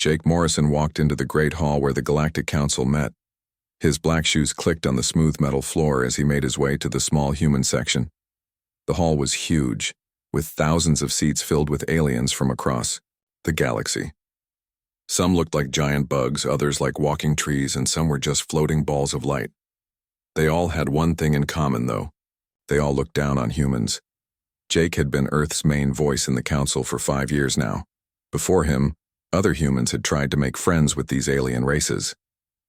Jake Morrison walked into the great hall where the Galactic Council met. His black shoes clicked on the smooth metal floor as he made his way to the small human section. The hall was huge, with thousands of seats filled with aliens from across the galaxy. Some looked like giant bugs, others like walking trees, and some were just floating balls of light. They all had one thing in common, though. They all looked down on humans. Jake had been Earth's main voice in the Council for 5 years now. Before him, other humans had tried to make friends with these alien races.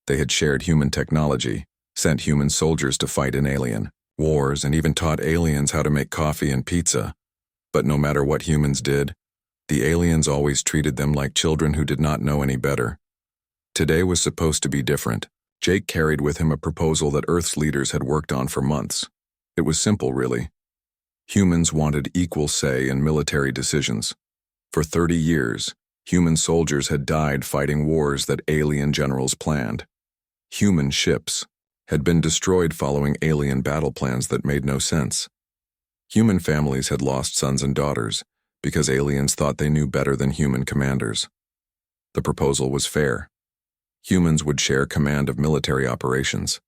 They had shared human technology, sent human soldiers to fight in alien wars, and even taught aliens how to make coffee and pizza. But no matter what humans did, the aliens always treated them like children who did not know any better. Today was supposed to be different. Jake carried with him a proposal that Earth's leaders had worked on for months. It was simple, really. Humans wanted equal say in military decisions. For 30 years, human soldiers had died fighting wars that alien generals planned. Human ships had been destroyed following alien battle plans that made no sense. Human families had lost sons and daughters because aliens thought they knew better than human commanders. The proposal was fair. Humans would share command of military operations.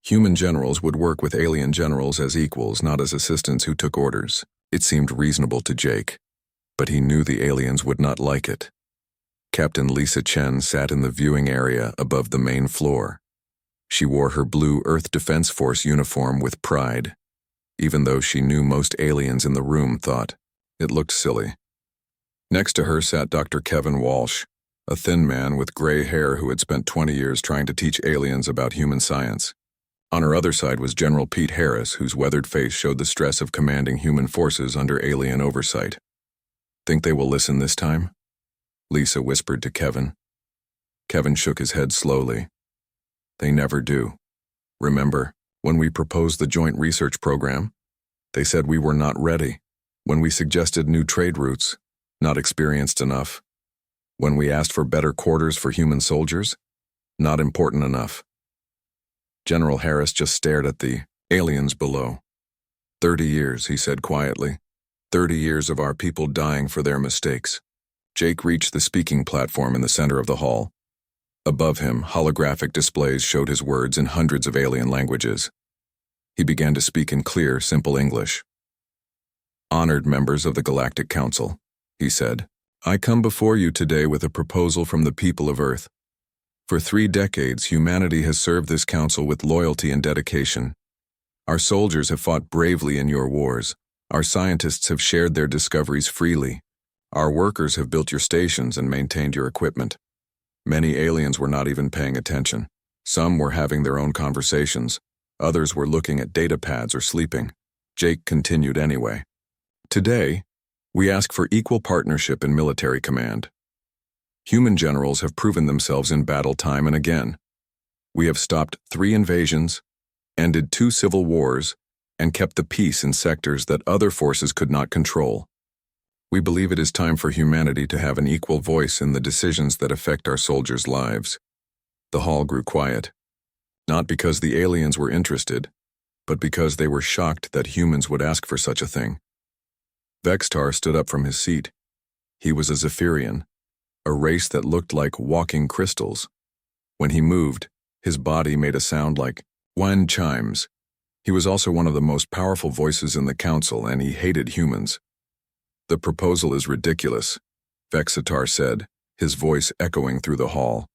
Human generals would work with alien generals as equals, not as assistants who took orders. It seemed reasonable to Jake, but he knew the aliens would not like it. Captain Lisa Chen sat in the viewing area above the main floor. She wore her blue Earth Defense Force uniform with pride, even though she knew most aliens in the room thought it looked silly. Next to her sat Dr. Kevin Walsh, a thin man with gray hair who had spent 20 years trying to teach aliens about human science. On her other side was General Pete Harris, whose weathered face showed the stress of commanding human forces under alien oversight. "Think they will listen this time?" Lisa whispered to Kevin. Kevin shook his head slowly. "They never do. Remember, when we proposed the joint research program, they said we were not ready. When we suggested new trade routes, not experienced enough. When we asked for better quarters for human soldiers, not important enough." General Harris just stared at the aliens below. 30 years, he said quietly. 30 years of our people dying for their mistakes. Jake reached the speaking platform in the center of the hall. Above him, holographic displays showed his words in hundreds of alien languages. He began to speak in clear, simple English. "Honored members of the Galactic Council," he said, "I come before you today with a proposal from the people of Earth. For 3 decades, humanity has served this council with loyalty and dedication. Our soldiers have fought bravely in your wars. Our scientists have shared their discoveries freely. Our workers have built your stations and maintained your equipment. Many aliens were not even paying attention. Some were having their own conversations. Others were looking at data pads or sleeping. Jake continued anyway. Today, we ask for equal partnership in military command. Human generals have proven themselves in battle time and again. We have stopped 3 invasions, ended 2 civil wars, and kept the peace in sectors that other forces could not control. We believe it is time for humanity to have an equal voice in the decisions that affect our soldiers' lives." The hall grew quiet, not because the aliens were interested, but because they were shocked that humans would ask for such a thing. Vextar stood up from his seat. He was a Zephyrian, a race that looked like walking crystals. When he moved, his body made a sound like wind chimes. He was also one of the most powerful voices in the council, and he hated humans. "The proposal is ridiculous," Vexatar said, his voice echoing through the hall.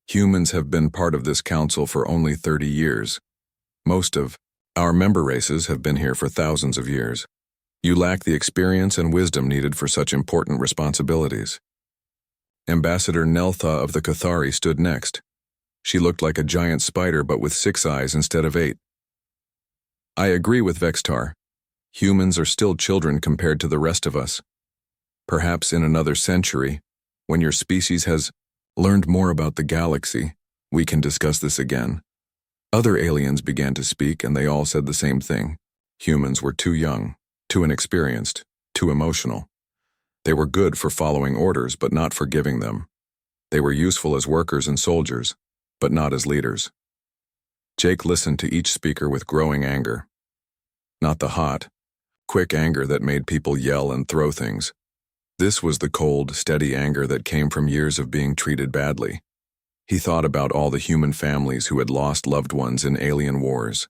"Humans have been part of this council for only 30 years. Most of our member races have been here for thousands of years. You lack the experience and wisdom needed for such important responsibilities." Ambassador Neltha of the Cathari stood next. She looked like a giant spider but with 6 eyes instead of 8. "I agree with Vextar. Humans are still children compared to the rest of us. Perhaps in another century, when your species has learned more about the galaxy, we can discuss this again." Other aliens began to speak, and they all said the same thing. Humans were too young, too inexperienced, too emotional. They were good for following orders, but not for giving them. They were useful as workers and soldiers, but not as leaders. Jake listened to each speaker with growing anger. Not the hot, quick anger that made people yell and throw things, This was the cold, steady anger that came from years of being treated badly. He thought about all the human families who had lost loved ones in alien wars.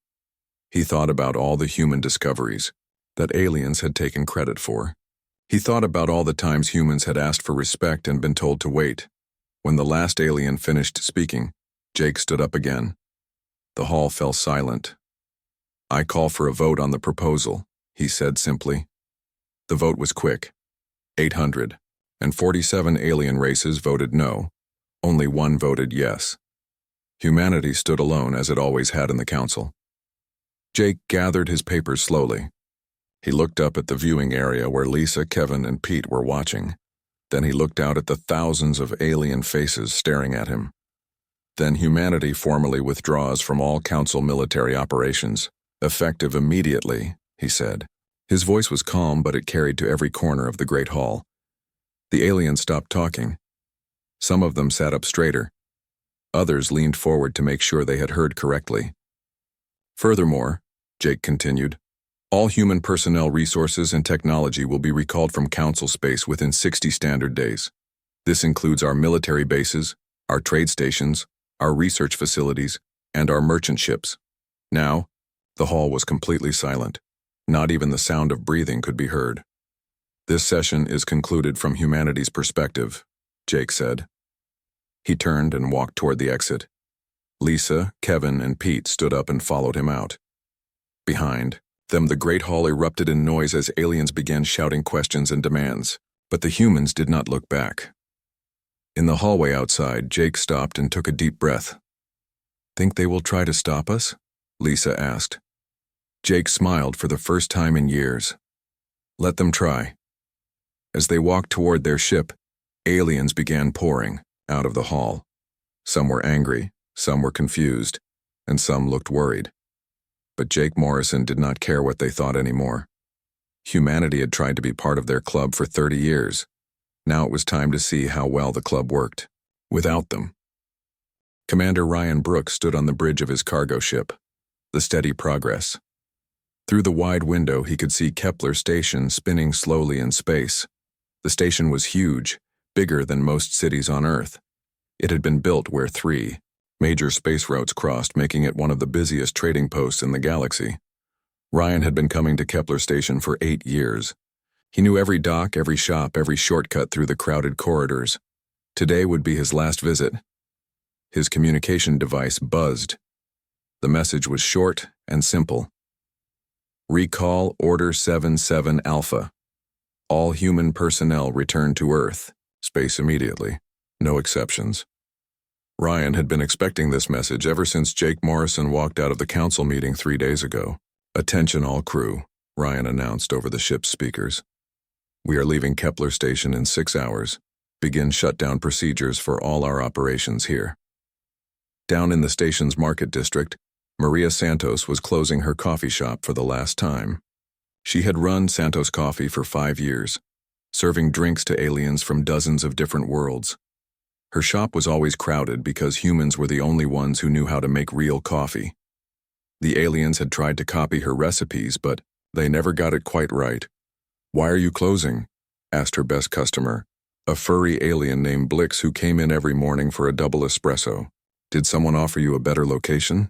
He thought about all the human discoveries that aliens had taken credit for. He thought about all the times humans had asked for respect and been told to wait. When the last alien finished speaking, Jake stood up again. The hall fell silent. "I call for a vote on the proposal," he said simply. The vote was quick. 847 alien races voted no. Only one voted yes. Humanity stood alone as it always had in the council. Jake gathered his papers slowly. He looked up at the viewing area where Lisa, Kevin, and Pete were watching. Then he looked out at the thousands of alien faces staring at him. Then humanity formally withdraws from all council military operations, effective immediately, he said. His voice was calm, but it carried to every corner of the great hall. The aliens stopped talking. Some of them sat up straighter. Others leaned forward to make sure they had heard correctly. Furthermore, Jake continued, all human personnel resources and technology will be recalled from council space within 60 standard days. This includes our military bases, our trade stations, our research facilities, and our merchant ships. Now, the hall was completely silent. Not even the sound of breathing could be heard. This session is concluded from humanity's perspective, Jake said. He turned and walked toward the exit. Lisa, Kevin, and Pete stood up and followed him out. Behind them, the great hall erupted in noise as aliens began shouting questions and demands, but the humans did not look back. In the hallway outside, Jake stopped and took a deep breath. "Think they will try to stop us?" Lisa asked. Jake smiled for the first time in years. "Let them try." As they walked toward their ship, aliens began pouring out of the hall. Some were angry, some were confused, and some looked worried. But Jake Morrison did not care what they thought anymore. Humanity had tried to be part of their club for 30 years. Now it was time to see how well the club worked without them. Commander Ryan Brooks stood on the bridge of his cargo ship, the Steady Progress. Through the wide window, he could see Kepler Station spinning slowly in space. The station was huge, bigger than most cities on Earth. It had been built where 3 major space routes crossed, making it one of the busiest trading posts in the galaxy. Ryan had been coming to Kepler Station for 8 years. He knew every dock, every shop, every shortcut through the crowded corridors. Today would be his last visit. His communication device buzzed. The message was short and simple. Recall Order 77 Alpha. All human personnel return to Earth. Space immediately. No exceptions. Ryan had been expecting this message ever since Jake Morrison walked out of the council meeting 3 days ago. "Attention all crew," Ryan announced over the ship's speakers. "We are leaving Kepler Station in 6 hours. Begin shutdown procedures for all our operations here." Down in the station's market district, Maria Santos was closing her coffee shop for the last time. She had run Santos Coffee for 5 years, serving drinks to aliens from dozens of different worlds. Her shop was always crowded because humans were the only ones who knew how to make real coffee. The aliens had tried to copy her recipes, but they never got it quite right. "Why are you closing?" asked her best customer, a furry alien named Blix who came in every morning for a double espresso. "Did someone offer you a better location?"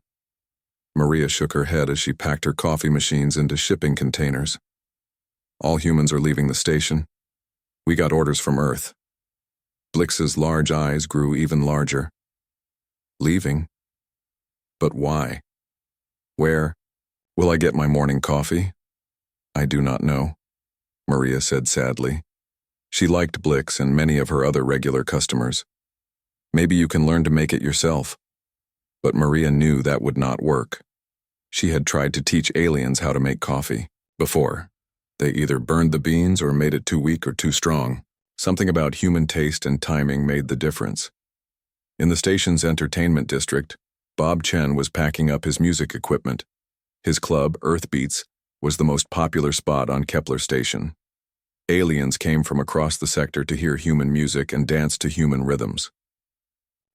Maria shook her head as she packed her coffee machines into shipping containers. "All humans are leaving the station. We got orders from Earth." Blix's large eyes grew even larger. "Leaving? But why? Where? Will I get my morning coffee?" "I do not know," Maria said sadly. She liked Blix and many of her other regular customers. "Maybe you can learn to make it yourself." But Maria knew that would not work. She had tried to teach aliens how to make coffee before. They either burned the beans or made it too weak or too strong. Something about human taste and timing made the difference. In the station's entertainment district, Bob Chen was packing up his music equipment. His club, Earth Beats, was the most popular spot on Kepler Station. Aliens came from across the sector to hear human music and dance to human rhythms.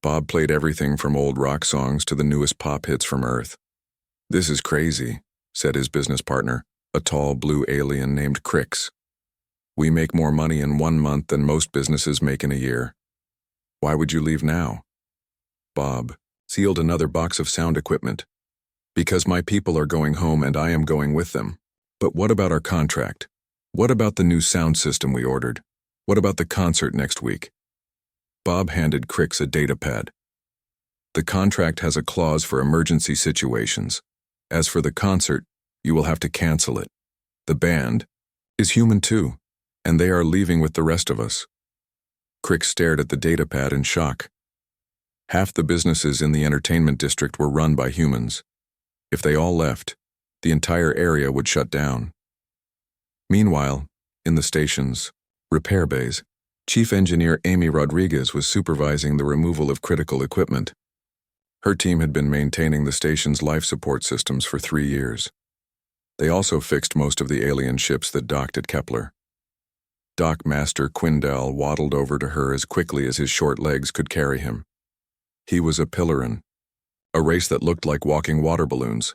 Bob played everything from old rock songs to the newest pop hits from Earth. "This is crazy," said his business partner, a tall blue alien named Crix. We make more money in 1 month than most businesses make in a year. Why would you leave now? Bob sealed another box of sound equipment. Because my people are going home and I am going with them. But what about our contract? What about the new sound system we ordered? What about the concert next week? Bob handed Crix a datapad. The contract has a clause for emergency situations. As for the concert, you will have to cancel it. The band is human too, and they are leaving with the rest of us. Crix stared at the datapad in shock. Half the businesses in the entertainment district were run by humans. If they all left, the entire area would shut down. Meanwhile, in the station's repair bays, Chief Engineer Amy Rodriguez was supervising the removal of critical equipment. Her team had been maintaining the station's life support systems for 3 years. They also fixed most of the alien ships that docked at Kepler. Dock Master Quindell waddled over to her as quickly as his short legs could carry him. He was a Pillaran, a race that looked like walking water balloons.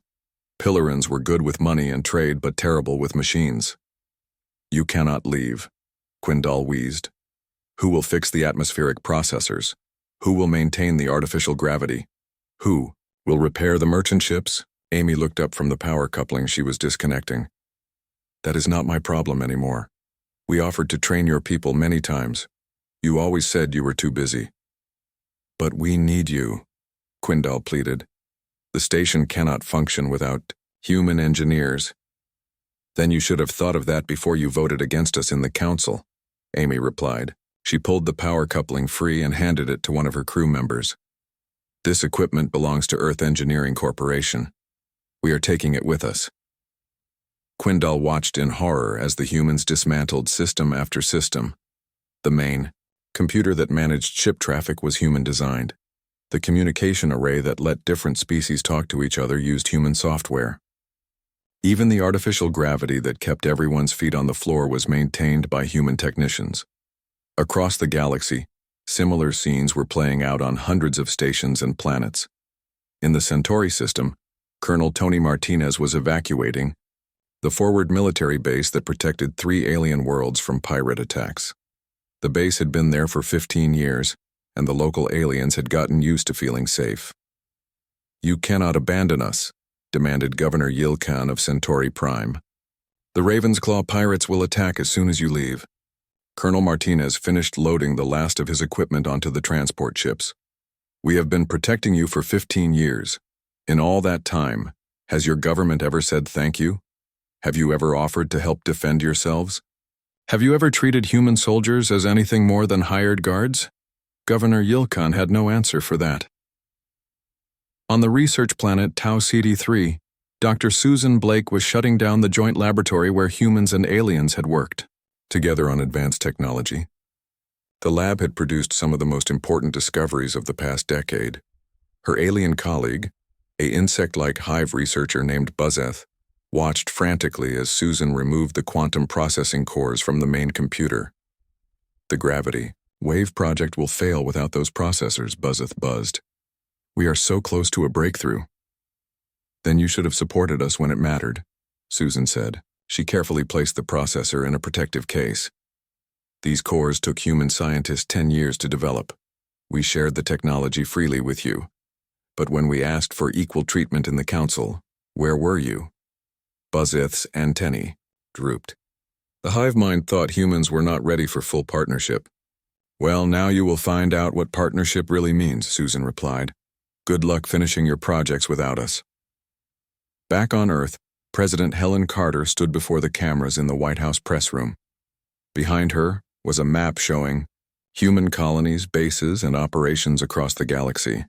Pillarans were good with money and trade but terrible with machines. You cannot leave, Quindell wheezed. Who will fix the atmospheric processors? Who will maintain the artificial gravity? Who will repair the merchant ships? Amy looked up from the power coupling she was disconnecting. That is not my problem anymore. We offered to train your people many times. You always said you were too busy. But we need you, Quindell pleaded. The station cannot function without human engineers. Then you should have thought of that before you voted against us in the council, Amy replied. She pulled the power coupling free and handed it to one of her crew members. This equipment belongs to Earth Engineering Corporation. We are taking it with us. Quindell watched in horror as the humans dismantled system after system. The main computer that managed ship traffic was human-designed. The communication array that let different species talk to each other used human software. Even the artificial gravity that kept everyone's feet on the floor was maintained by human technicians. Across the galaxy, similar scenes were playing out on hundreds of stations and planets. In the Centauri system, Colonel Tony Martinez was evacuating the forward military base that protected 3 alien worlds from pirate attacks. The base had been there for 15 years, and the local aliens had gotten used to feeling safe. You cannot abandon us, demanded Governor Yilkan of Centauri Prime. The Ravensclaw pirates will attack as soon as you leave. Colonel Martinez finished loading the last of his equipment onto the transport ships. We have been protecting you for 15 years. In all that time, has your government ever said thank you? Have you ever offered to help defend yourselves? Have you ever treated human soldiers as anything more than hired guards? Governor Yilkan had no answer for that. On the research planet Tau CD3, Dr. Susan Blake was shutting down the joint laboratory where humans and aliens had worked together on advanced technology. The lab had produced some of the most important discoveries of the past decade. Her alien colleague, an insect-like hive researcher named Buzzeth, watched frantically as Susan removed the quantum processing cores from the main computer. The gravity wave project will fail without those processors, Buzzeth buzzed. We are so close to a breakthrough. Then you should have supported us when it mattered, Susan said. She carefully placed the processor in a protective case. These cores took human scientists 10 years to develop. We shared the technology freely with you. But when we asked for equal treatment in the council, where were you? Buzzeth's antennae drooped. The hive mind thought humans were not ready for full partnership. Well, now you will find out what partnership really means, Susan replied. Good luck finishing your projects without us. Back on Earth, President Helen Carter stood before the cameras in the White House press room. Behind her was a map showing human colonies, bases, and operations across the galaxy.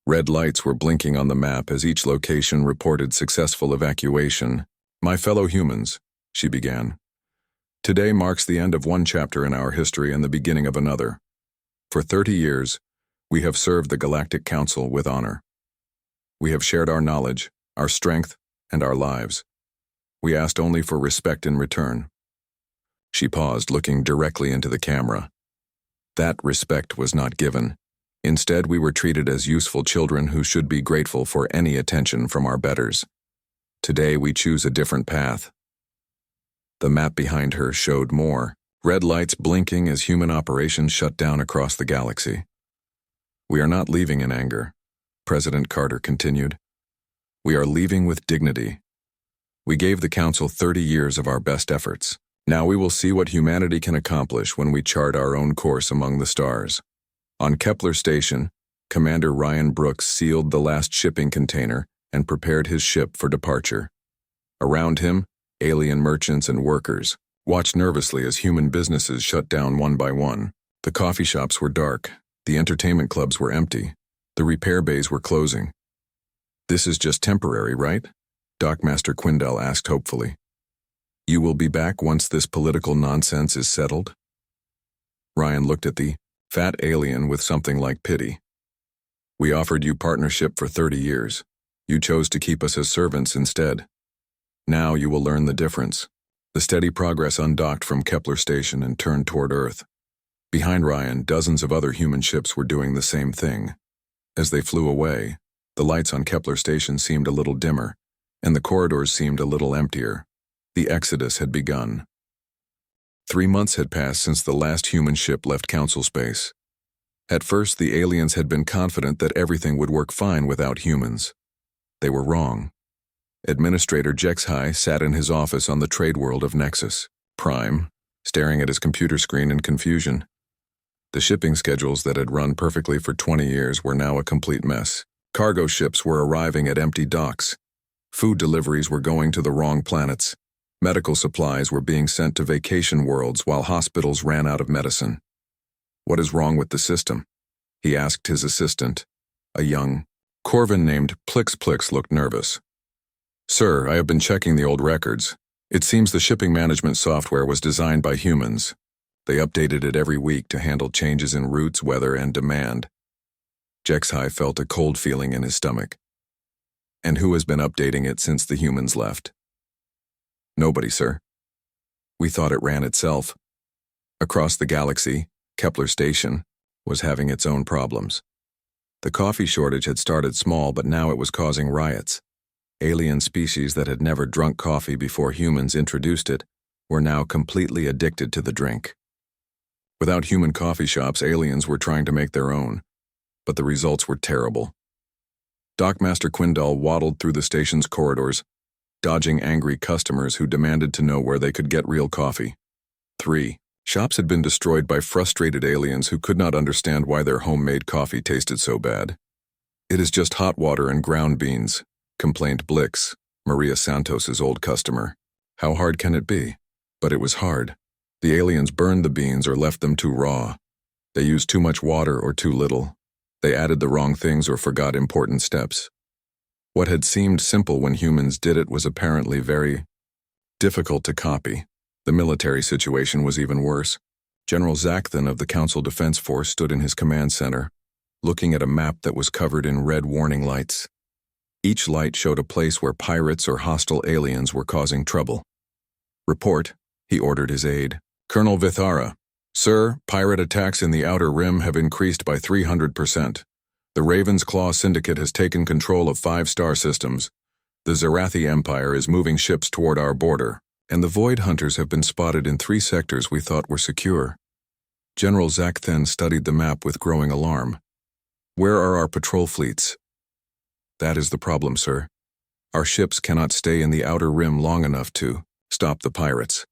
Red lights were blinking on the map as each location reported successful evacuation. My fellow humans, she began. Today marks the end of one chapter in our history and the beginning of another. For 30 years, we have served the Galactic Council with honor. We have shared our knowledge, our strength, and our lives. We asked only for respect in return. She paused, looking directly into the camera. That respect was not given. Instead, we were treated as useful children who should be grateful for any attention from our betters. Today, we choose a different path. The map behind her showed more red lights blinking as human operations shut down across the galaxy. "We are not leaving in anger," President Carter continued. "We are leaving with dignity. We gave the Council 30 years of our best efforts. Now we will see what humanity can accomplish when we chart our own course among the stars." On Kepler Station, Commander Ryan Brooks sealed the last shipping container and prepared his ship for departure. Around him, alien merchants and workers watched nervously as human businesses shut down one by one. The coffee shops were dark, the entertainment clubs were empty, the repair bays were closing. "This is just temporary, right?" Dockmaster Quindell asked hopefully. "You will be back once this political nonsense is settled?" Ryan looked at the fat alien with something like pity. "We offered you partnership for 30 years. You chose to keep us as servants instead. Now you will learn the difference." The steady progress undocked from Kepler Station and turned toward Earth. Behind Ryan, dozens of other human ships were doing the same thing. As they flew away, the lights on Kepler Station seemed a little dimmer, and the corridors seemed a little emptier. The exodus had begun. 3 months had passed since the last human ship left Council space. At first, the aliens had been confident that everything would work fine without humans. They were wrong. Administrator Jexhai sat in his office on the trade world of Nexus Prime, staring at his computer screen in confusion. The shipping schedules that had run perfectly for 20 years were now a complete mess. Cargo ships were arriving at empty docks. Food deliveries were going to the wrong planets. Medical supplies were being sent to vacation worlds while hospitals ran out of medicine. "What is wrong with the system?" he asked his assistant. A young Corvin named Plix looked nervous. "Sir, I have been checking the old records. It seems the shipping management software was designed by humans. They updated it every week to handle changes in routes, weather, and demand." Jexhai felt a cold feeling in his stomach. "And who has been updating it since the humans left?" "Nobody, sir. We thought it ran itself." Across the galaxy, Kepler Station was having its own problems. The coffee shortage had started small, but now it was causing riots. Alien species that had never drunk coffee before humans introduced it were now completely addicted to the drink. Without human coffee shops, aliens were trying to make their own, but the results were terrible. Dockmaster Quindell waddled through the station's corridors, dodging angry customers who demanded to know where they could get real coffee. 3 shops had been destroyed by frustrated aliens who could not understand why their homemade coffee tasted so bad. "It is just hot water and ground beans," complained Blix, Maria Santos's old customer. "How hard can it be?" But it was hard. The aliens burned the beans or left them too raw. They used too much water or too little. They added the wrong things or forgot important steps. What had seemed simple when humans did it was apparently very difficult to copy. The military situation was even worse. General Zachthan of the Council Defense Force stood in his command center, looking at a map that was covered in red warning lights. Each light showed a place where pirates or hostile aliens were causing trouble. "Report," he ordered his aide. "Colonel Vithara. Sir, pirate attacks in the Outer Rim have increased by 300%. The Raven's Claw Syndicate has taken control of 5 star systems. The Zerathi Empire is moving ships toward our border, and the Void Hunters have been spotted in 3 sectors we thought were secure." General Zachthan studied the map with growing alarm. "Where are our patrol fleets?" "That is the problem, sir. Our ships cannot stay in the Outer Rim long enough to stop the pirates.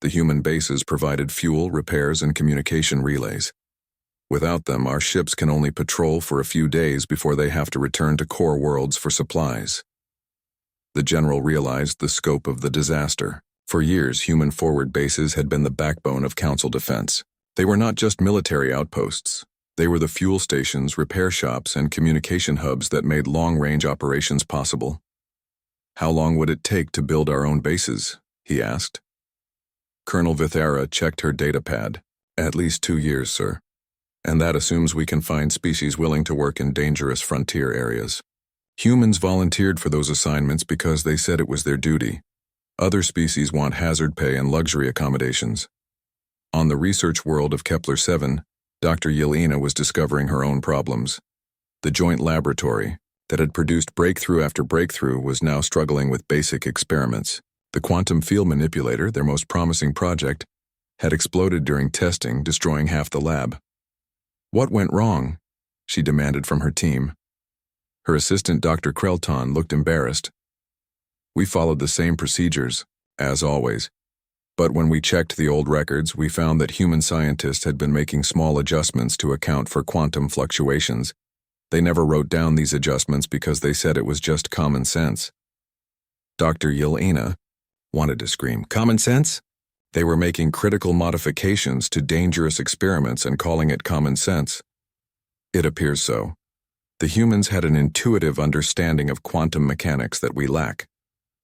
The human bases provided fuel, repairs, and communication relays. Without them, our ships can only patrol for a few days before they have to return to core worlds for supplies." The general realized the scope of the disaster. For years, human forward bases had been the backbone of Council defense. They were not just military outposts. They were the fuel stations, repair shops, and communication hubs that made long-range operations possible. "How long would it take to build our own bases?" he asked. Colonel Vithara checked her datapad. "At least 2 years, sir. And that assumes we can find species willing to work in dangerous frontier areas. Humans volunteered for those assignments because they said it was their duty. Other species want hazard pay and luxury accommodations." On the research world of Kepler 7, Dr. Yelena was discovering her own problems. The joint laboratory that had produced breakthrough after breakthrough was now struggling with basic experiments. The quantum field manipulator, their most promising project, had exploded during testing, destroying half the lab. What went wrong? She demanded from her team. Her assistant, Dr. Krelton, looked embarrassed. We followed the same procedures, as always. But when we checked the old records, we found that human scientists had been making small adjustments to account for quantum fluctuations. They never wrote down these adjustments because they said it was just common sense. Dr. Yelena wanted to scream, "Common sense?" They were making critical modifications to dangerous experiments and calling it common sense. It appears so. The humans had an intuitive understanding of quantum mechanics that we lack.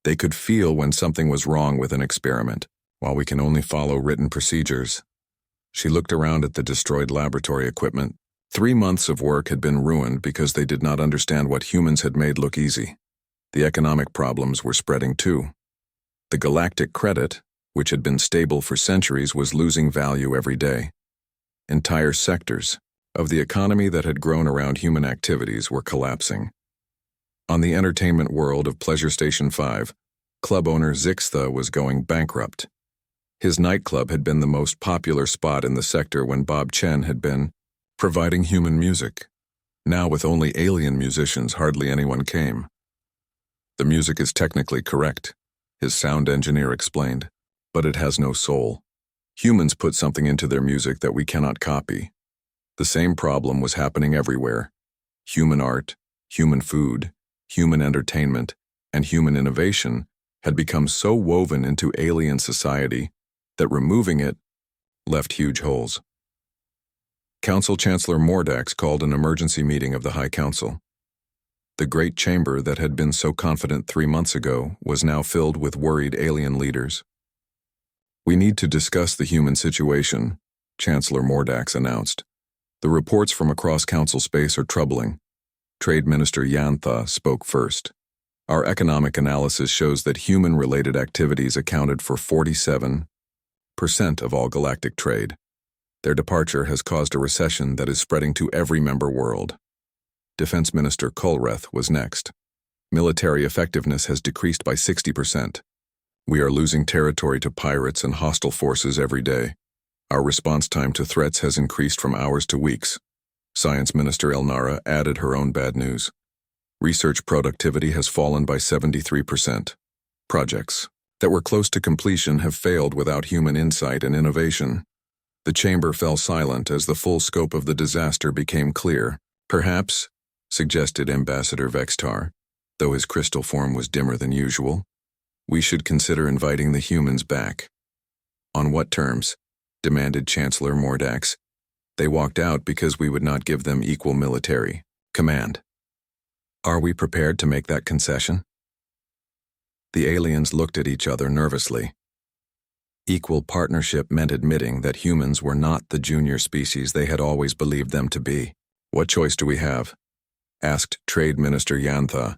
They could feel when something was wrong with an experiment, while we can only follow written procedures. She looked around at the destroyed laboratory equipment. 3 months of work had been ruined because they did not understand what humans had made look easy. The economic problems were spreading too. The galactic credit, which had been stable for centuries, was losing value every day. Entire sectors of the economy that had grown around human activities were collapsing. On the entertainment world of Pleasure Station 5, club owner Zixtha was going bankrupt. His nightclub had been the most popular spot in the sector when Bob Chen had been providing human music. Now, with only alien musicians, hardly anyone came. The music is technically correct, his sound engineer explained, but it has no soul. Humans put something into their music that we cannot copy. The same problem was happening everywhere. Human art, human food, human entertainment, and human innovation had become so woven into alien society that removing it left huge holes. Council Chancellor Mordax called an emergency meeting of the High Council. The great chamber that had been so confident 3 months ago was now filled with worried alien leaders. We need to discuss the human situation, Chancellor Mordax announced. The reports from across council space are troubling. Trade Minister Yantha spoke first. Our economic analysis shows that human-related activities accounted for 47% of all galactic trade. Their departure has caused a recession that is spreading to every member world. Defense Minister Kulreth was next. Military effectiveness has decreased by 60%. We are losing territory to pirates and hostile forces every day. Our response time to threats has increased from hours to weeks. Science Minister Elnara added her own bad news. Research productivity has fallen by 73%. Projects that were close to completion have failed without human insight and innovation. The chamber fell silent as the full scope of the disaster became clear. Perhaps, suggested Ambassador Vextar, though his crystal form was dimmer than usual, we should consider inviting the humans back. On what terms? Demanded Chancellor Mordax. They walked out because we would not give them equal military command. Are we prepared to make that concession? The aliens looked at each other nervously. Equal partnership meant admitting that humans were not the junior species they had always believed them to be. What choice do we have? Asked Trade Minister Yantha.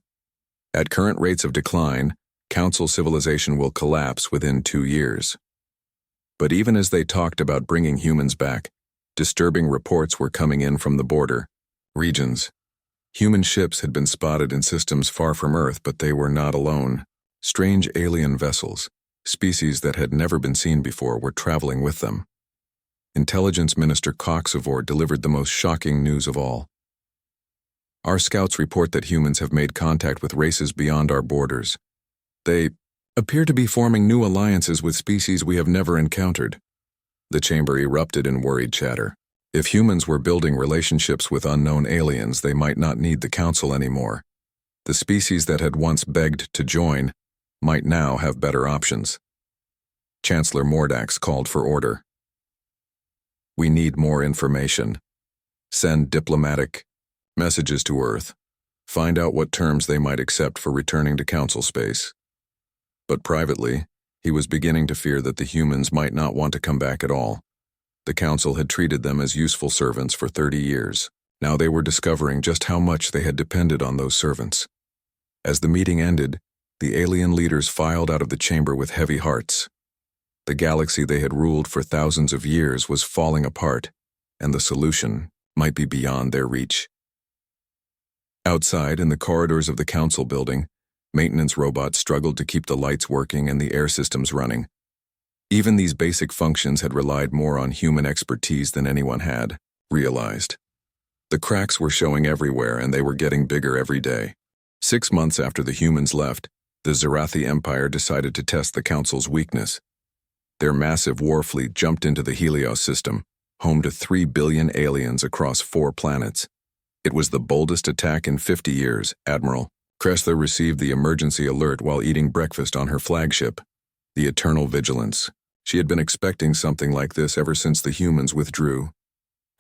At current rates of decline, Council civilization will collapse within 2 years. But even as they talked about bringing humans back, disturbing reports were coming in from the border regions. Human ships had been spotted in systems far from Earth, but they were not alone. Strange alien vessels, species that had never been seen before, were traveling with them. Intelligence Minister Coxivore delivered the most shocking news of all. Our scouts report that humans have made contact with races beyond our borders. They appear to be forming new alliances with species we have never encountered. The chamber erupted in worried chatter. If humans were building relationships with unknown aliens, they might not need the council anymore. The species that had once begged to join might now have better options. Chancellor Mordax called for order. We need more information. Send diplomatic messages to Earth. Find out what terms they might accept for returning to council space. But privately, he was beginning to fear that the humans might not want to come back at all. The council had treated them as useful servants for 30 years. Now they were discovering just how much they had depended on those servants. As the meeting ended, the alien leaders filed out of the chamber with heavy hearts. The galaxy they had ruled for thousands of years was falling apart, and the solution might be beyond their reach. Outside, in the corridors of the council building, maintenance robots struggled to keep the lights working and the air systems running. Even these basic functions had relied more on human expertise than anyone had realized. The cracks were showing everywhere, and they were getting bigger every day. 6 months after the humans left, the Zarathi Empire decided to test the Council's weakness. Their massive war fleet jumped into the Helios system, home to 3 billion aliens across 4 planets. It was the boldest attack in 50 years, Admiral. Cressler received the emergency alert while eating breakfast on her flagship, the Eternal Vigilance. She had been expecting something like this ever since the humans withdrew.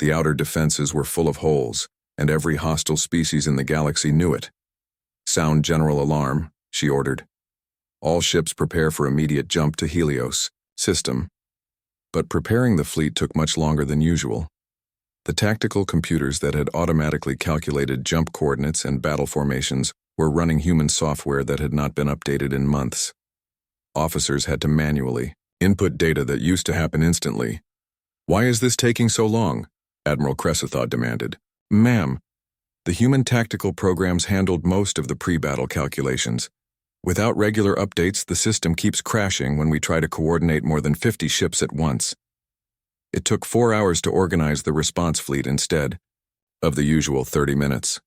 The outer defenses were full of holes, and every hostile species in the galaxy knew it. "Sound general alarm," she ordered. "All ships prepare for immediate jump to Helios system." But preparing the fleet took much longer than usual. The tactical computers that had automatically calculated jump coordinates and battle formations were running human software that had not been updated in months. Officers had to manually input data that used to happen instantly. "Why is this taking so long?" Admiral Cressithaw demanded. "Ma'am, the human tactical programs handled most of the pre-battle calculations. Without regular updates, the system keeps crashing when we try to coordinate more than 50 ships at once. It took 4 hours to organize the response fleet instead of the usual 30 minutes.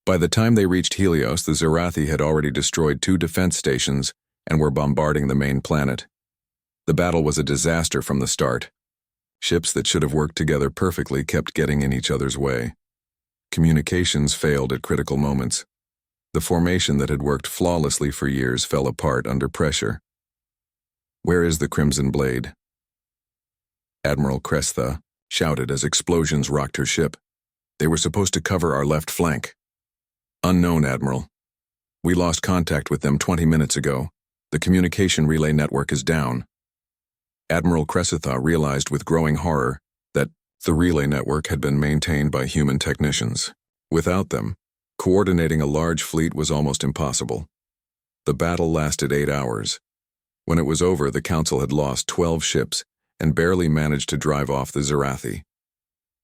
By the time they reached Helios, the Zarathi had already destroyed 2 defense stations and were bombarding the main planet. The battle was a disaster from the start. Ships that should have worked together perfectly kept getting in each other's way. Communications failed at critical moments. The formation that had worked flawlessly for years fell apart under pressure. "Where is the Crimson Blade?" Admiral Crestha shouted as explosions rocked her ship. "They were supposed to cover our left flank." "Unknown, Admiral. We lost contact with them 20 minutes ago. The communication relay network is down." Admiral Cressithaw realized with growing horror that the relay network had been maintained by human technicians. Without them, coordinating a large fleet was almost impossible. The battle lasted 8 hours. When it was over, the Council had lost 12 ships and barely managed to drive off the Zarathi.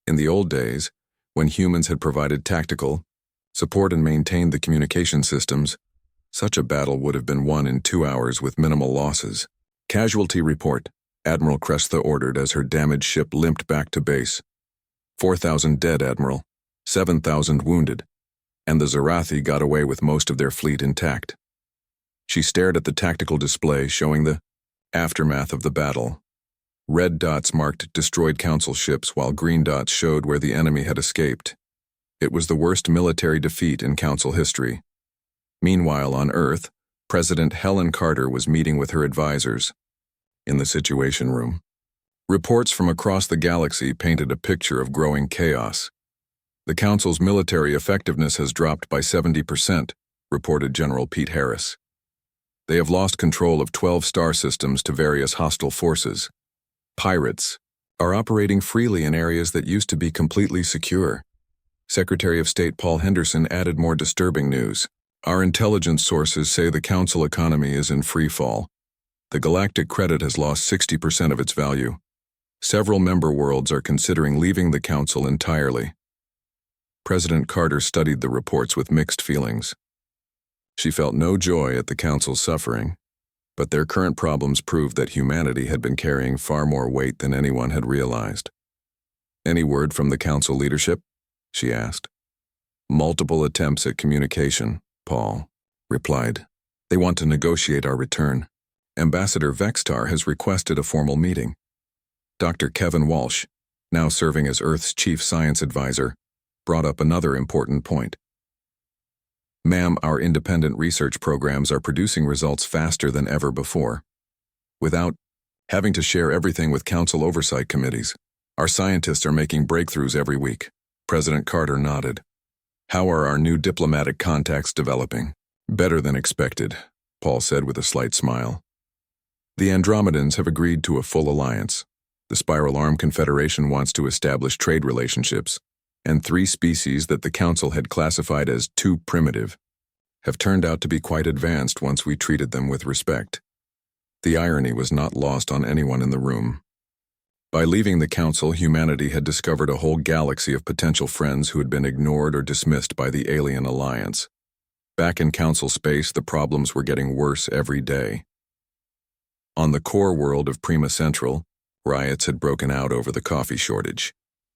In the old days, when humans had provided tactical support and maintained the communication systems, such a battle would have been won in 2 hours with minimal losses. "Casualty report," Admiral Crestha ordered as her damaged ship limped back to base. 4,000 dead, Admiral. 7,000 wounded. And the Zarathi got away with most of their fleet intact. She stared at the tactical display showing the aftermath of the battle. Red dots marked destroyed Council ships while green dots showed where the enemy had escaped. It was the worst military defeat in Council history. Meanwhile, on Earth, President Helen Carter was meeting with her advisors in the Situation Room. Reports from across the galaxy painted a picture of growing chaos. "The Council's military effectiveness has dropped by 70%, reported General Pete Harris. "They have lost control of 12 star systems to various hostile forces. Pirates are operating freely in areas that used to be completely secure." Secretary of State Paul Henderson added more disturbing news. "Our intelligence sources say the Council economy is in free fall. The galactic credit has lost 60% of its value. Several member worlds are considering leaving the Council entirely." President Carter studied the reports with mixed feelings. She felt no joy at the Council's suffering, but their current problems proved that humanity had been carrying far more weight than anyone had realized. "Any word from the Council leadership?" she asked. "Multiple attempts at communication," Paul replied. "They want to negotiate our return. Ambassador Vextar has requested a formal meeting." Dr. Kevin Walsh, now serving as Earth's chief science advisor, brought up another important point. "Ma'am, our independent research programs are producing results faster than ever before. Without having to share everything with Council oversight committees, our scientists are making breakthroughs every week." President Carter nodded. "How are our new diplomatic contacts developing?" "Better than expected," Paul said with a slight smile. "The Andromedans have agreed to a full alliance. The Spiral Arm Confederation wants to establish trade relationships, and 3 species that the Council had classified as too primitive have turned out to be quite advanced once we treated them with respect." The irony was not lost on anyone in the room. By leaving the Council, humanity had discovered a whole galaxy of potential friends who had been ignored or dismissed by the Alien Alliance. Back in Council space, the problems were getting worse every day. On the core world of Prima Central, riots had broken out over the coffee shortage.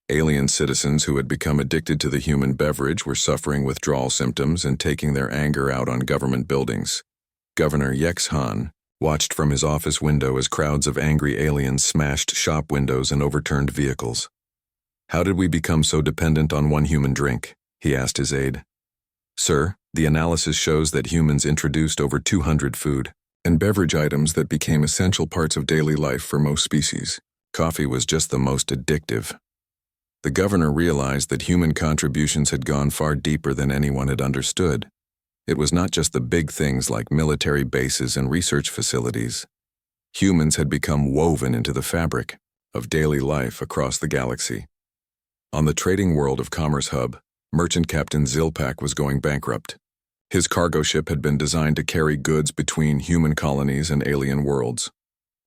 Alien citizens who had become addicted to the human beverage were suffering withdrawal symptoms and taking their anger out on government buildings. Governor Yex Han watched from his office window as crowds of angry aliens smashed shop windows and overturned vehicles. "How did we become so dependent on one human drink?" he asked his aide. "Sir, the analysis shows that humans introduced over 200 food and beverage items that became essential parts of daily life for most species. Coffee was just the most addictive." The governor realized that human contributions had gone far deeper than anyone had understood. It was not just the big things like military bases and research facilities. Humans had become woven into the fabric of daily life across the galaxy. On the trading world of Commerce Hub, Merchant Captain Zilpak was going bankrupt. His cargo ship had been designed to carry goods between human colonies and alien worlds.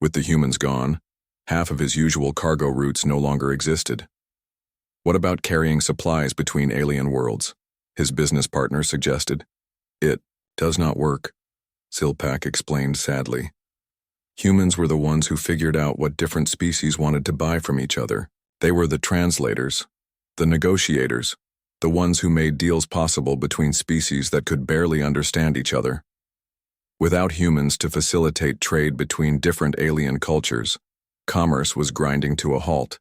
With the humans gone, half of his usual cargo routes no longer existed. "What about carrying supplies between alien worlds?" his business partner suggested. "It does not work," Zilpak explained sadly. Humans were the ones who figured out what different species wanted to buy from each other. They were the translators, the negotiators, the ones who made deals possible between species that could barely understand each other. Without humans to facilitate trade between different alien cultures, commerce was grinding to a halt.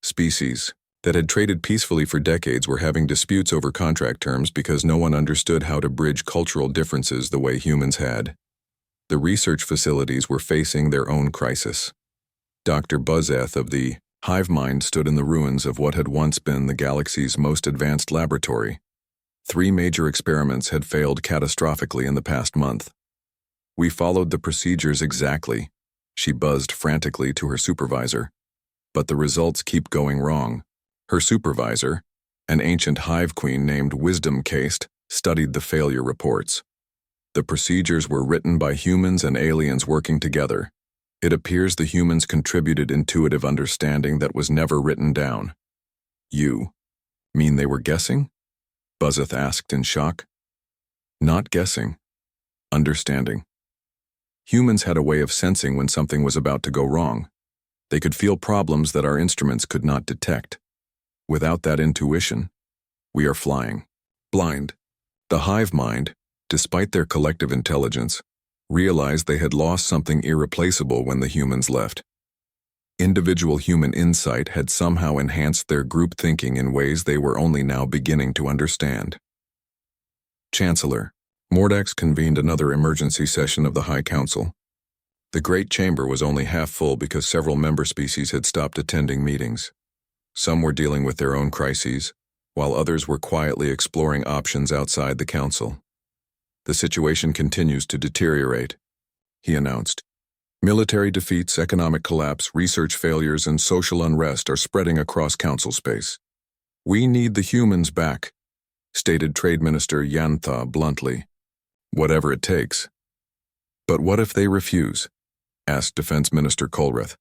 Species that had traded peacefully for decades were having disputes over contract terms because no one understood how to bridge cultural differences the way humans had. The research facilities were facing their own crisis. Dr. Buzzeth of the Hive Mind stood in the ruins of what had once been the galaxy's most advanced laboratory. 3 major experiments had failed catastrophically in the past month. "We followed the procedures exactly," she buzzed frantically to her supervisor. "But the results keep going wrong." Her supervisor, an ancient hive queen named Wisdom Caste, studied the failure reports. The procedures were written by humans and aliens working together. It appears the humans contributed intuitive understanding that was never written down. "You mean they were guessing?" Buzzeth asked in shock. "Not guessing. Understanding. Humans had a way of sensing when something was about to go wrong. They could feel problems that our instruments could not detect. Without that intuition, we are flying blind." The hive mind, despite their collective intelligence, realized they had lost something irreplaceable when the humans left. Individual human insight had somehow enhanced their group thinking in ways they were only now beginning to understand. Chancellor Mordax convened another emergency session of the High Council. The Great Chamber was only half full because several member species had stopped attending meetings. Some were dealing with their own crises, while others were quietly exploring options outside the council. "The situation continues to deteriorate," he announced. "Military defeats, economic collapse, research failures, and social unrest are spreading across council space. We need the humans back," stated Trade Minister Yantha bluntly. "Whatever it takes." "But what if they refuse?" asked Defense Minister Kolreth.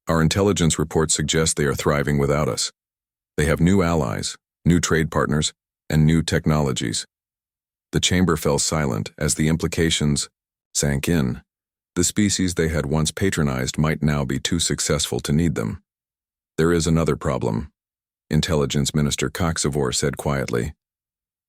"Our intelligence reports suggest they are thriving without us. They have new allies, new trade partners, and new technologies." The chamber fell silent as the implications sank in. The species they had once patronized might now be too successful to need them. "There is another problem," Intelligence Minister Coxavor said quietly.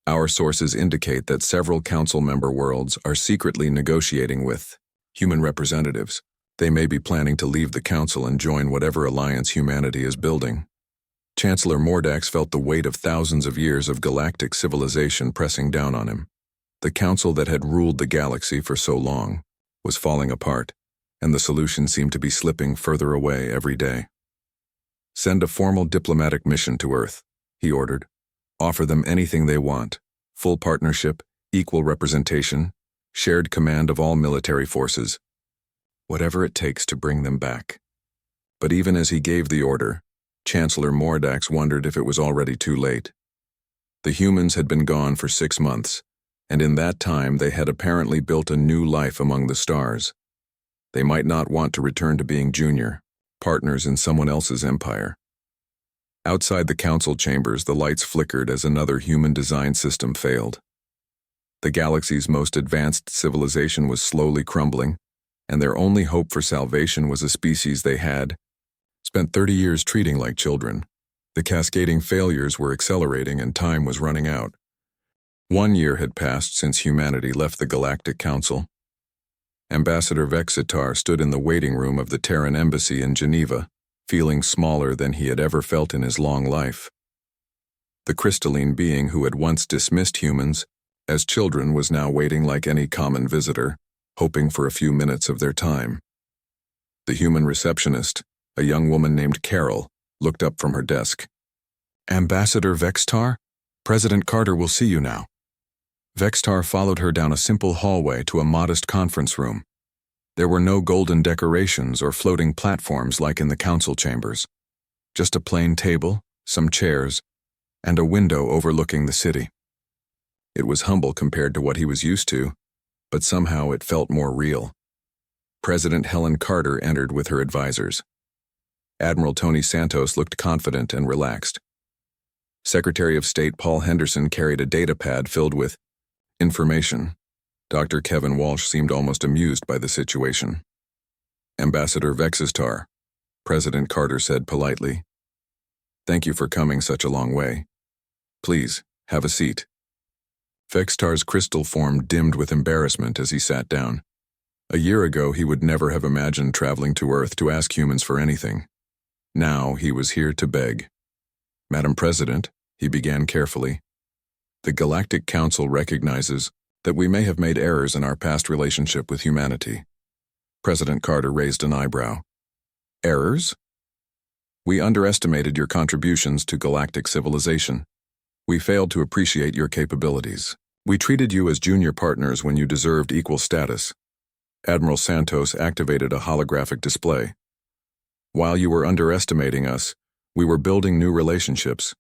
"Our sources indicate that several council member worlds are secretly negotiating with human representatives. They may be planning to leave the council and join whatever alliance humanity is building." Chancellor Mordax felt the weight of thousands of years of galactic civilization pressing down on him. The council that had ruled the galaxy for so long was falling apart, and the solution seemed to be slipping further away every day. "Send a formal diplomatic mission to Earth," he ordered. "Offer them anything they want: full partnership, equal representation, shared command of all military forces. Whatever it takes to bring them back." But even as he gave the order, Chancellor Mordax wondered if it was already too late. The humans had been gone for 6 months, and in that time they had apparently built a new life among the stars. They might not want to return to being junior partners in someone else's empire. Outside the council chambers, the lights flickered as another human design system failed. The galaxy's most advanced civilization was slowly crumbling, and their only hope for salvation was a species they had spent 30 years treating like children. The cascading failures were accelerating and time was running out. 1 year had passed since humanity left the Galactic Council. Ambassador Vexitar stood in the waiting room of the Terran Embassy in Geneva, feeling smaller than he had ever felt in his long life. The crystalline being who had once dismissed humans as children was now waiting like any common visitor, hoping for a few minutes of their time. The human receptionist, a young woman named Carol, looked up from her desk. "Ambassador Vexitar, President Carter will see you now." Vexitar followed her down a simple hallway to a modest conference room. There were no golden decorations or floating platforms like in the council chambers. Just a plain table, some chairs, and a window overlooking the city. It was humble compared to what he was used to, but somehow it felt more real. President Helen Carter entered with her advisors. Admiral Tony Santos looked confident and relaxed. Secretary of State Paul Henderson carried a data pad filled with information. Dr. Kevin Walsh seemed almost amused by the situation. "Ambassador Vexitar," President Carter said politely. "Thank you for coming such a long way. Please, have a seat." Vexitar's crystal form dimmed with embarrassment as he sat down. A year ago, he would never have imagined traveling to Earth to ask humans for anything. Now he was here to beg. "Madam President," he began carefully, "the Galactic Council recognizes that we may have made errors in our past relationship with humanity." President Carter raised an eyebrow. "Errors?" "We underestimated your contributions to galactic civilization. We failed to appreciate your capabilities. We treated you as junior partners when you deserved equal status." Admiral Santos activated a holographic display. "While you were underestimating us, we were building new relationships.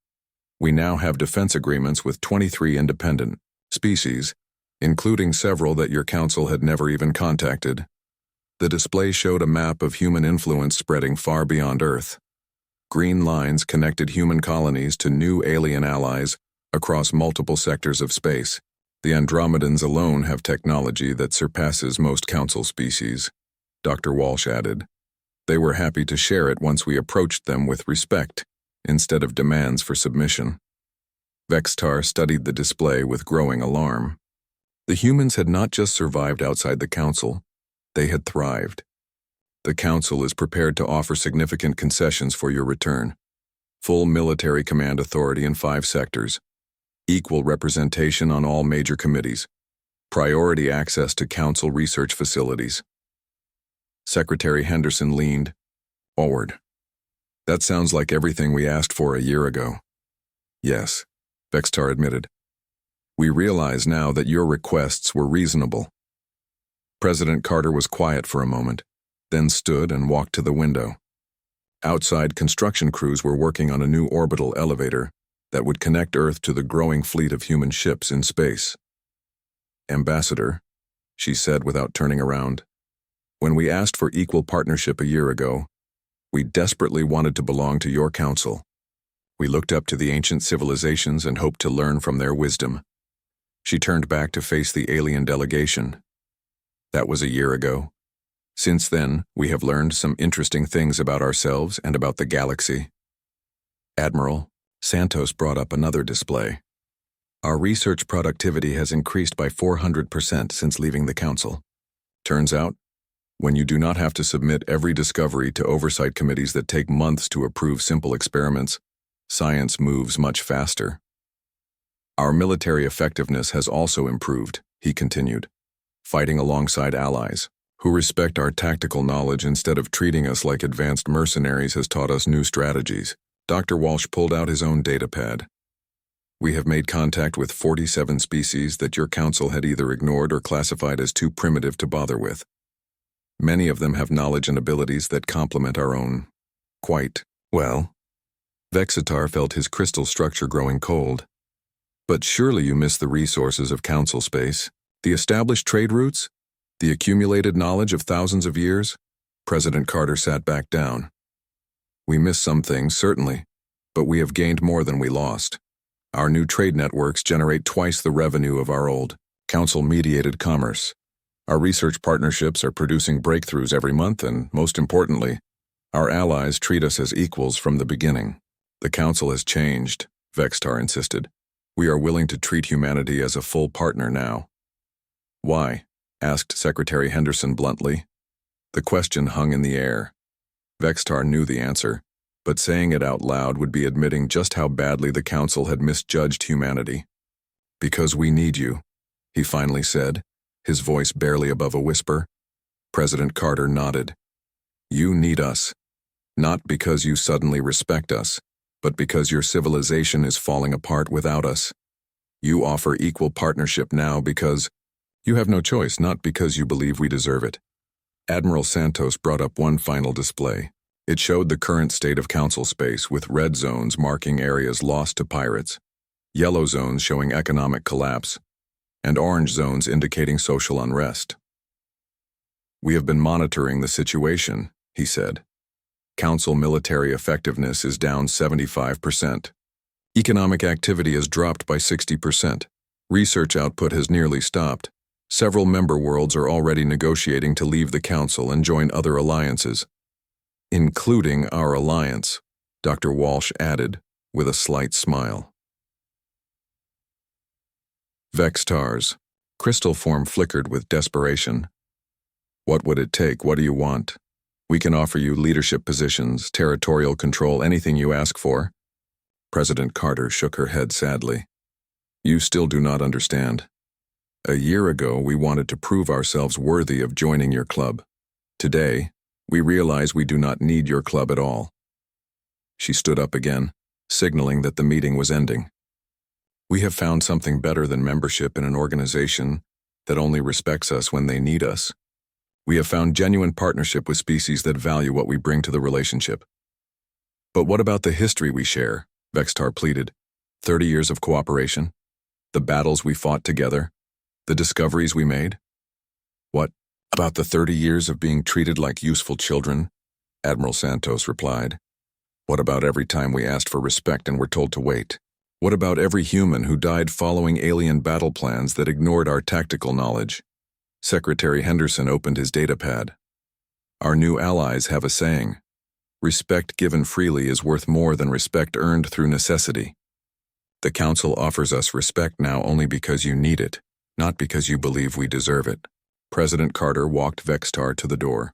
We now have defense agreements with 23 independent species, including several that your council had never even contacted." The display showed a map of human influence spreading far beyond Earth. Green lines connected human colonies to new alien allies across multiple sectors of space. "The Andromedans alone have technology that surpasses most council species," Dr. Walsh added. "They were happy to share it once we approached them with respect, instead of demands for submission." Vexitar studied the display with growing alarm. The humans had not just survived outside the council, they had thrived. "The council is prepared to offer significant concessions for your return. Full military command authority in 5 sectors, equal representation on all major committees, priority access to council research facilities." Secretary Henderson leaned forward. "That sounds like everything we asked for a year ago." "Yes," Vexitar admitted. "We realize now that your requests were reasonable." President Carter was quiet for a moment, then stood and walked to the window. Outside, construction crews were working on a new orbital elevator that would connect Earth to the growing fleet of human ships in space. "Ambassador," she said without turning around, "when we asked for equal partnership a year ago, we desperately wanted to belong to your council. We looked up to the ancient civilizations and hoped to learn from their wisdom." She turned back to face the alien delegation. "That was a year ago. Since then, we have learned some interesting things about ourselves and about the galaxy." "Admiral," Santos brought up another display. "Our research productivity has increased by 400% since leaving the council. Turns out, when you do not have to submit every discovery to oversight committees that take months to approve simple experiments, science moves much faster. Our military effectiveness has also improved," he continued, "fighting alongside allies who respect our tactical knowledge instead of treating us like advanced mercenaries has taught us new strategies." Dr. Walsh pulled out his own data pad. "We have made contact with 47 species that your council had either ignored or classified as too primitive to bother with. Many of them have knowledge and abilities that complement our own quite well." Vexitar felt his crystal structure growing cold. "But surely you miss the resources of council space, the established trade routes, the accumulated knowledge of thousands of years?" President Carter sat back down. "We miss some things, certainly, but we have gained more than we lost. Our new trade networks generate twice the revenue of our old council-mediated commerce. Our research partnerships are producing breakthroughs every month, and most importantly, our allies treat us as equals from the beginning. The Council has changed, Vextar insisted. We are willing to treat humanity as a full partner now. Why? Asked Secretary Henderson bluntly. The question hung in the air. Vextar knew the answer, but saying it out loud would be admitting just how badly the Council had misjudged humanity. Because we need you, he finally said, his voice barely above a whisper. President Carter nodded. You need us. Not because you suddenly respect us, but because your civilization is falling apart without us. You offer equal partnership now because you have no choice, not because you believe we deserve it. Admiral Santos brought up one final display. It showed the current state of Council space, with red zones marking areas lost to pirates, yellow zones showing economic collapse, and orange zones indicating social unrest. We have been monitoring the situation, he said. Council military effectiveness is down 75%. Economic activity has dropped by 60%. Research output has nearly stopped. Several member worlds are already negotiating to leave the Council and join other alliances, including our alliance, Dr. Walsh added, with a slight smile. Vextar's crystal form flickered with desperation. What would it take? What do you want? We can offer you leadership positions, territorial control, anything you ask for. President Carter shook her head sadly. You still do not understand. A year ago, we wanted to prove ourselves worthy of joining your club. Today, we realize we do not need your club at all. She stood up again, signaling that the meeting was ending. We have found something better than membership in an organization that only respects us when they need us. We have found genuine partnership with species that value what we bring to the relationship. But what about the history we share? Vextar pleaded. 30 years of cooperation? The battles we fought together? The discoveries we made? What about the 30 years of being treated like useful children? Admiral Santos replied. What about every time we asked for respect and were told to wait? What about every human who died following alien battle plans that ignored our tactical knowledge? Secretary Henderson opened his datapad. Our new allies have a saying. Respect given freely is worth more than respect earned through necessity. The Council offers us respect now only because you need it, not because you believe we deserve it. President Carter walked Vextar to the door.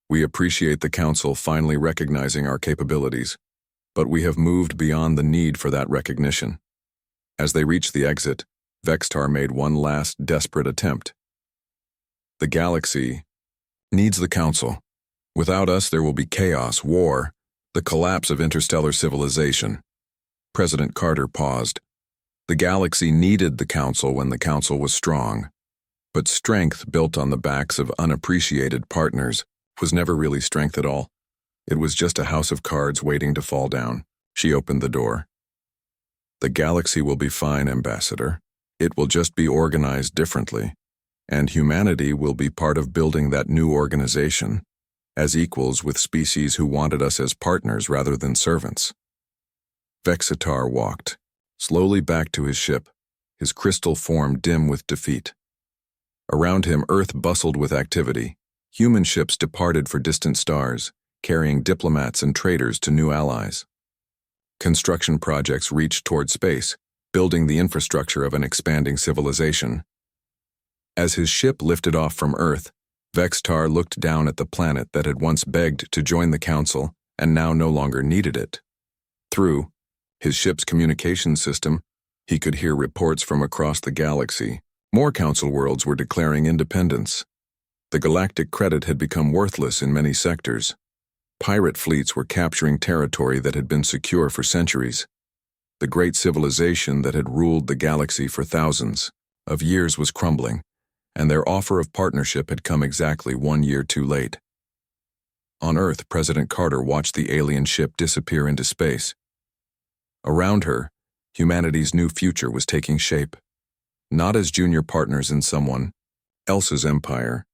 We appreciate the Council finally recognizing our capabilities, but we have moved beyond the need for that recognition. As they reached the exit, Vextar made one last desperate attempt. The galaxy needs the Council. Without us, there will be chaos, war, the collapse of interstellar civilization. President Carter paused. The galaxy needed the Council when the Council was strong. But strength built on the backs of unappreciated partners was never really strength at all. It was just a house of cards waiting to fall down. She opened the door. The galaxy will be fine, Ambassador. It will just be organized differently. And humanity will be part of building that new organization, as equals with species who wanted us as partners rather than servants. Vextar walked slowly back to his ship, his crystal form dim with defeat. Around him, Earth bustled with activity. Human ships departed for distant stars, carrying diplomats and traders to new allies. Construction projects reached toward space, building the infrastructure of an expanding civilization. As his ship lifted off from Earth, Vextar looked down at the planet that had once begged to join the Council and now no longer needed it. Through his ship's communication system, he could hear reports from across the galaxy. More Council worlds were declaring independence. The galactic credit had become worthless in many sectors. Pirate fleets were capturing territory that had been secure for centuries. The great civilization that had ruled the galaxy for thousands of years was crumbling, and their offer of partnership had come exactly 1 year too late. On Earth, President Carter watched the alien ship disappear into space. Around her, humanity's new future was taking shape. Not as junior partners in someone else's empire,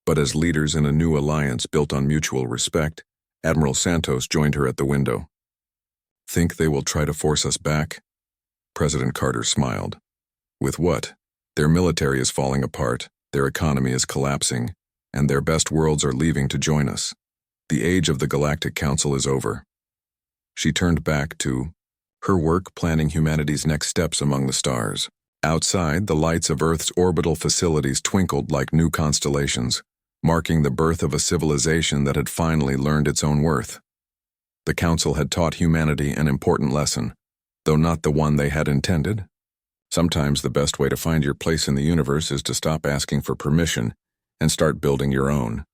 but as leaders in a new alliance built on mutual respect. Admiral Santos joined her at the window. Think they will try to force us back? President Carter smiled. With what? Their military is falling apart. Their economy is collapsing, and their best worlds are leaving to join us. The age of the Galactic Council is over. She turned back to her work planning humanity's next steps among the stars. Outside, the lights of Earth's orbital facilities twinkled like new constellations, marking the birth of a civilization that had finally learned its own worth. The Council had taught humanity an important lesson, though not the one they had intended. Sometimes the best way to find your place in the universe is to stop asking for permission and start building your own.